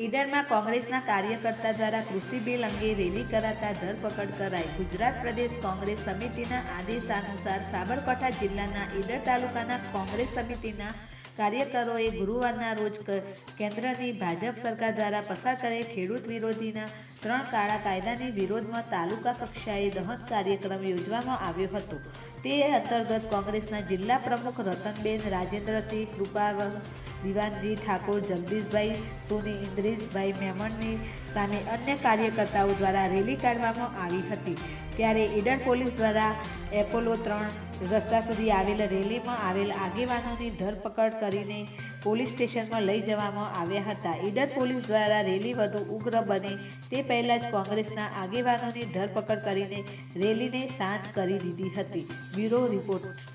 ઈડરમાં કોંગ્રેસના કાર્યકર્તા દ્વારા કૃષિ બિલ અંગે રેલી કરાતા ધરપકડ કરાઈ। ગુજરાત પ્રદેશ કોંગ્રેસ સમિતિના આદેશાનુસાર સાબરકાંઠા જિલ્લાના ઈડર તાલુકાના કોંગ્રેસ સમિતિના કાર્યકરોએ ગુરુવારના રોજ કેન્દ્રની ભાજપ સરકાર દ્વારા પસાર કરેલ ખેડૂત વિરોધીના 3 કાળા કાયદાની વિરોધમાં તાલુકા કક્ષાએ દહન કાર્યક્રમ યોજવામાં આવ્યો હતો। તે અંતર્ગત કોંગ્રેસના જિલ્લા પ્રમુખ રતનબેન રાજેન્દ્રસિંહ કૃપાવંત, દીવાનજી ઠાકોર, જગદીશભાઈ સોની, ઇન્દ્રેશભાઈ મેમણની સામે અન્ય કાર્યકર્તાઓ દ્વારા રેલી કાઢવામાં આવી હતી। ત્યારે ઈડર પોલીસ દ્વારા એપોલો 3 રસ્તા સુધી આવેલ રેલીમાં આવેલ આગેવાનોની ધરપકડ કરીને પોલીસ સ્ટેશનમાં લઈ જવામાં આવ્યા હતા। ઈડર પોલીસ દ્વારા રેલી વધુ ઉગ્ર બને તે પહેલાં જ કોંગ્રેસના આગેવાનોની ધરપકડ કરીને રેલીને શાંત કરી દીધી હતી। Bureau report.